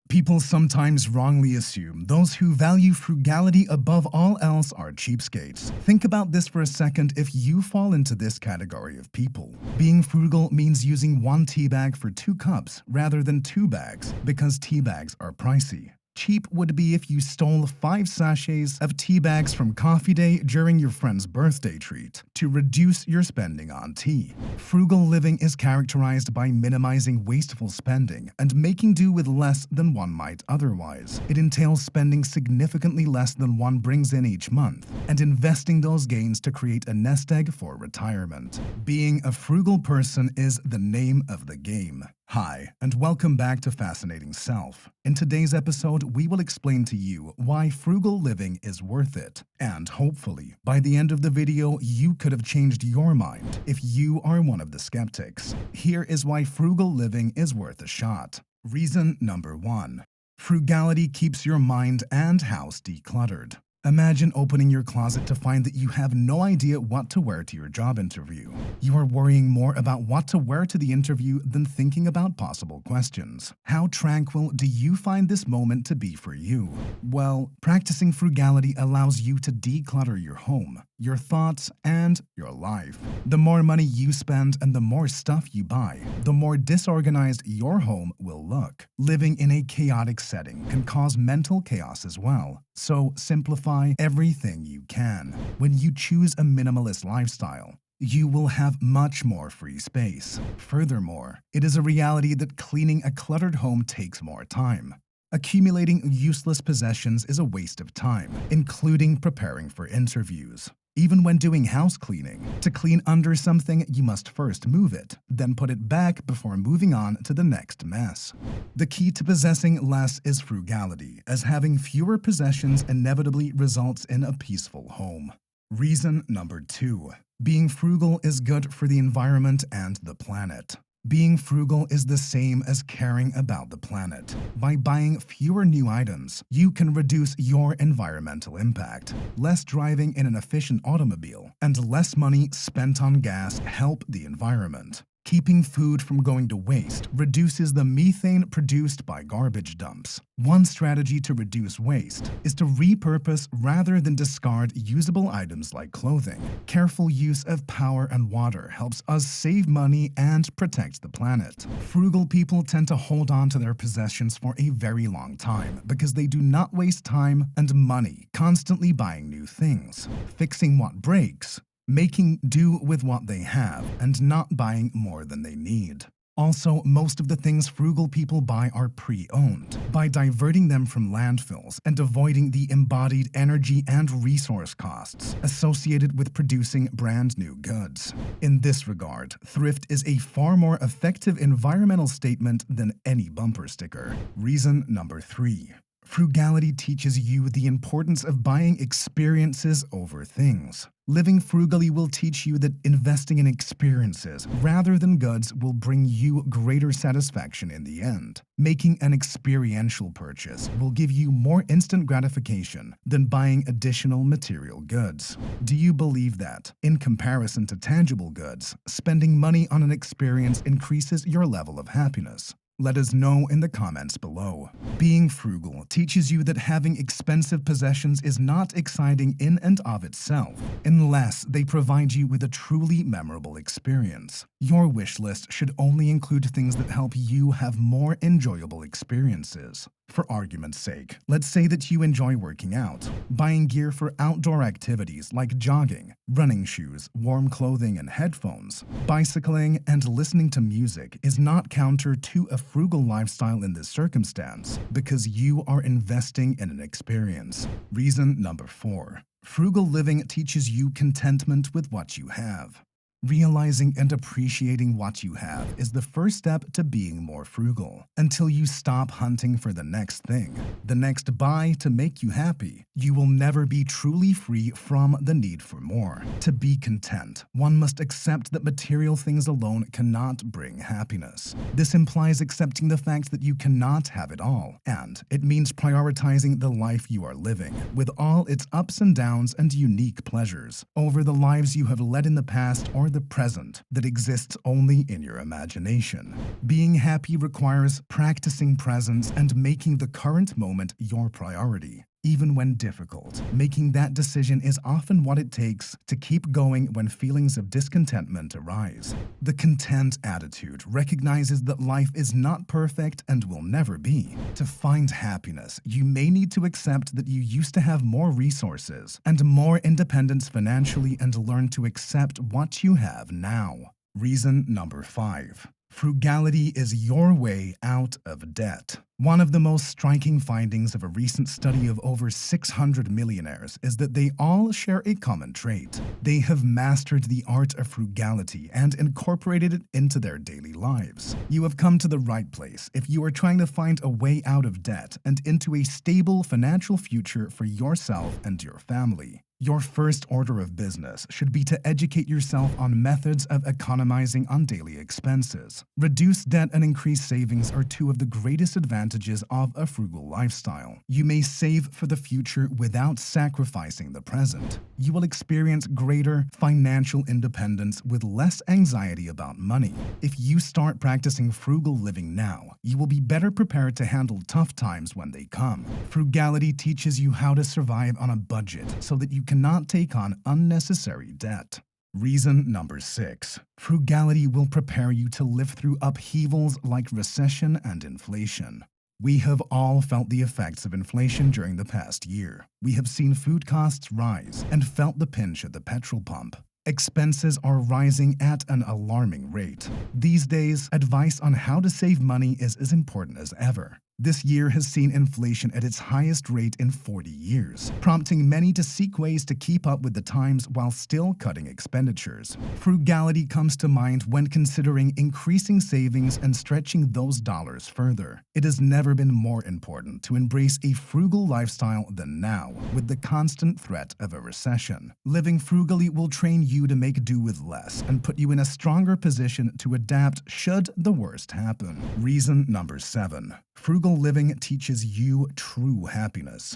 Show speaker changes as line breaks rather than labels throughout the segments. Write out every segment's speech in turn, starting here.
People sometimes wrongly assume those who value frugality above all else are cheapskates. Think about this for a second if you fall into this category of people. Being frugal means using one tea bag for 2 cups rather than 2 bags because tea bags are pricey. Cheap would be if you stole 5 sachets of tea bags from Coffee Day during your friend's birthday treat to reduce your spending on tea. Frugal living is characterized by minimizing wasteful spending and making do with less than one might otherwise. It entails spending significantly less than one brings in each month and investing those gains to create a nest egg for retirement. Being a frugal person is the name of the game. Hi, and welcome back to Fascinating Self. In today's episode, we will explain to you why frugal living is worth it. And hopefully, by the end of the video, you could have changed your mind if you are one of the skeptics. Here is why frugal living is worth a shot. Reason number 1. Frugality keeps your mind and house decluttered. Imagine opening your closet to find that you have no idea what to wear to your job interview. You are worrying more about what to wear to the interview than thinking about possible questions. How tranquil do you find this moment to be for you? Well, practicing frugality allows you to declutter your home, your thoughts, and your life. The more money you spend and the more stuff you buy, the more disorganized your home will look. Living in a chaotic setting can cause mental chaos as well. So simplify everything you can. When you choose a minimalist lifestyle, you will have much more free space. Furthermore, it is a reality that cleaning a cluttered home takes more time. Accumulating useless possessions is a waste of time, including preparing for interviews. Even when doing house cleaning, to clean under something, you must first move it, then put it back before moving on to the next mess. The key to possessing less is frugality, as having fewer possessions inevitably results in a peaceful home. Reason number 2. Being frugal is good for the environment and the planet. Being frugal is the same as caring about the planet. By buying fewer new items, you can reduce your environmental impact. Less driving in an efficient automobile and less money spent on gas help the environment. Keeping food from going to waste reduces the methane produced by garbage dumps. One strategy to reduce waste is to repurpose rather than discard usable items like clothing. Careful use of power and water helps us save money and protect the planet. Frugal people tend to hold on to their possessions for a very long time because they do not waste time and money constantly buying new things, fixing what breaks, making do with what they have, and not buying more than they need. Also, most of the things frugal people buy are pre-owned. By diverting them from landfills and avoiding the embodied energy and resource costs associated with producing brand new goods. In this regard, thrift is a far more effective environmental statement than any bumper sticker. Reason number 3. Frugality teaches you the importance of buying experiences over things. Living frugally will teach you that investing in experiences rather than goods will bring you greater satisfaction in the end. Making an experiential purchase will give you more instant gratification than buying additional material goods. Do you believe that, in comparison to tangible goods, spending money on an experience increases your level of happiness? Let us know in the comments below. Being frugal teaches you that having expensive possessions is not exciting in and of itself, unless they provide you with a truly memorable experience. Your wish list should only include things that help you have more enjoyable experiences. For argument's sake, let's say that you enjoy working out. Buying gear for outdoor activities like jogging, running shoes, warm clothing, and headphones, bicycling, and listening to music is not counter to a frugal lifestyle in this circumstance because you are investing in an experience. Reason number 4. Frugal living teaches you contentment with what you have. Realizing and appreciating what you have is the first step to being more frugal. Until you stop hunting for the next thing, the next buy to make you happy, you will never be truly free from the need for more. To be content, one must accept that material things alone cannot bring happiness. This implies accepting the fact that you cannot have it all, and it means prioritizing the life you are living, with all its ups and downs and unique pleasures, over the lives you have led in the past or for the present that exists only in your imagination. Being happy requires practicing presence and making the current moment your priority. Even when difficult, making that decision is often what it takes to keep going when feelings of discontentment arise. The content attitude recognizes that life is not perfect and will never be. To find happiness, you may need to accept that you used to have more resources and more independence financially and learn to accept what you have now. Reason number 5. Frugality is your way out of debt. One of the most striking findings of a recent study of over 600 millionaires is that they all share a common trait. They have mastered the art of frugality and incorporated it into their daily lives. You have come to the right place if you are trying to find a way out of debt and into a stable financial future for yourself and your family. Your first order of business should be to educate yourself on methods of economizing on daily expenses. Reduce debt and increase savings are two of the greatest advantages of a frugal lifestyle. You may save for the future without sacrificing the present. You will experience greater financial independence with less anxiety about money. If you start practicing frugal living now, you will be better prepared to handle tough times when they come. Frugality teaches you how to survive on a budget so that you cannot take on unnecessary debt. Reason number 6. Frugality will prepare you to live through upheavals like recession and inflation. We have all felt the effects of inflation during the past year. We have seen food costs rise and felt the pinch at the petrol pump. Expenses are rising at an alarming rate. These days, advice on how to save money is as important as ever. This year has seen inflation at its highest rate in 40 years, prompting many to seek ways to keep up with the times while still cutting expenditures. Frugality comes to mind when considering increasing savings and stretching those dollars further. It has never been more important to embrace a frugal lifestyle than now, with the constant threat of a recession. Living frugally will train you to make do with less and put you in a stronger position to adapt should the worst happen. Reason number 7. Frugal living teaches you true happiness.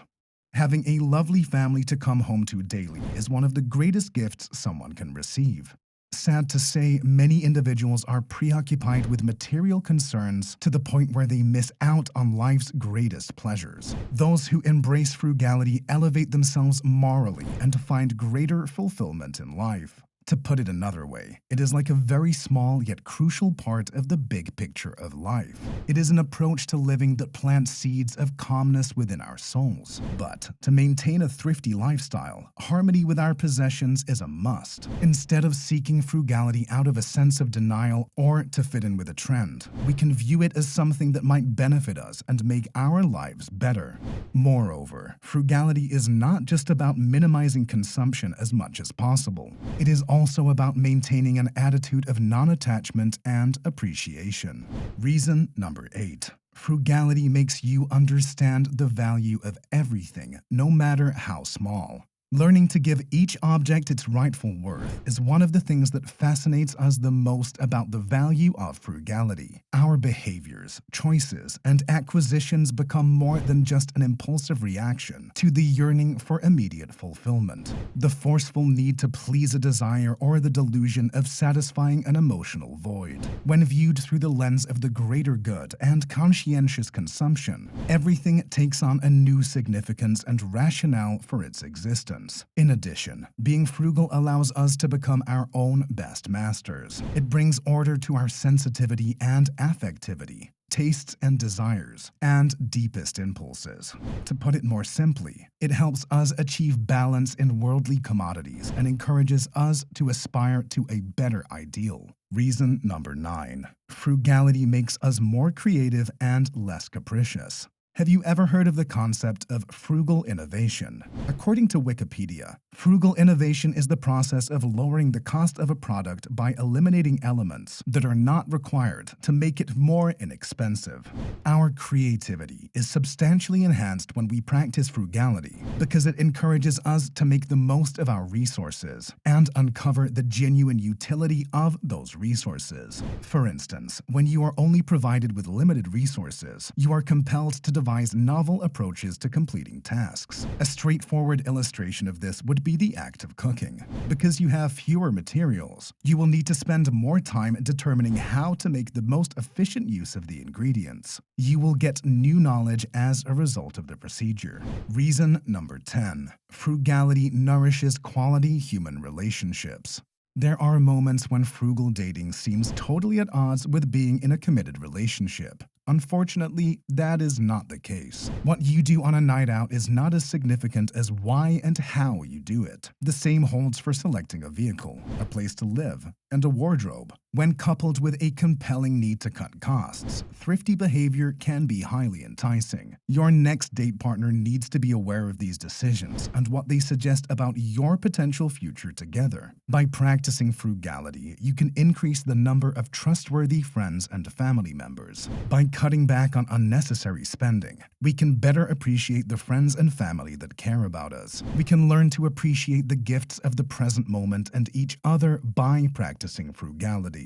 Having a lovely family to come home to daily is one of the greatest gifts someone can receive. Sad to say, many individuals are preoccupied with material concerns to the point where they miss out on life's greatest pleasures. Those who embrace frugality elevate themselves morally and find greater fulfillment in life. To put it another way, it is like a very small yet crucial part of the big picture of life. It is an approach to living that plants seeds of calmness within our souls. But to maintain a thrifty lifestyle, harmony with our possessions is a must. Instead of seeking frugality out of a sense of denial or to fit in with a trend, we can view it as something that might benefit us and make our lives better. Moreover, frugality is not just about minimizing consumption as much as possible. It is also about maintaining an attitude of non-attachment and appreciation. Reason number 8. Frugality makes you understand the value of everything, no matter how small. Learning to give each object its rightful worth is one of the things that fascinates us the most about the value of frugality. Our behaviors, choices, and acquisitions become more than just an impulsive reaction to the yearning for immediate fulfillment, the forceful need to please a desire, or the delusion of satisfying an emotional void. When viewed through the lens of the greater good and conscientious consumption, everything takes on a new significance and rationale for its existence. In addition, being frugal allows us to become our own best masters. It brings order to our sensitivity and affectivity, tastes and desires, and deepest impulses. To put it more simply, it helps us achieve balance in worldly commodities and encourages us to aspire to a better ideal. Reason number 9. Frugality makes us more creative and less capricious. Have you ever heard of the concept of frugal innovation? According to Wikipedia, frugal innovation is the process of lowering the cost of a product by eliminating elements that are not required to make it more inexpensive. Our creativity is substantially enhanced when we practice frugality because it encourages us to make the most of our resources and uncover the genuine utility of those resources. For instance, when you are only provided with limited resources, you are compelled to devise novel approaches to completing tasks. A straightforward illustration of this would be the act of cooking. Because you have fewer materials, you will need to spend more time determining how to make the most efficient use of the ingredients. You will get new knowledge as a result of the procedure. Reason number 10. Frugality nourishes quality human relationships. There are moments when frugal dating seems totally at odds with being in a committed relationship. Unfortunately, that is not the case. What you do on a night out is not as significant as why and how you do it. The same holds for selecting a vehicle, a place to live, and a wardrobe. When coupled with a compelling need to cut costs, thrifty behavior can be highly enticing. Your next date partner needs to be aware of these decisions and what they suggest about your potential future together. By practicing frugality, you can increase the number of trustworthy friends and family members. By cutting back on unnecessary spending, we can better appreciate the friends and family that care about us. We can learn to appreciate the gifts of the present moment and each other by practicing frugality.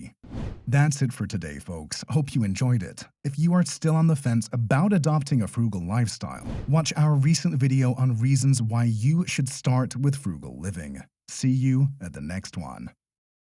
That's it for today, folks. Hope you enjoyed it. If you are still on the fence about adopting a frugal lifestyle, watch our recent video on reasons why you should start with frugal living. See you at the next one.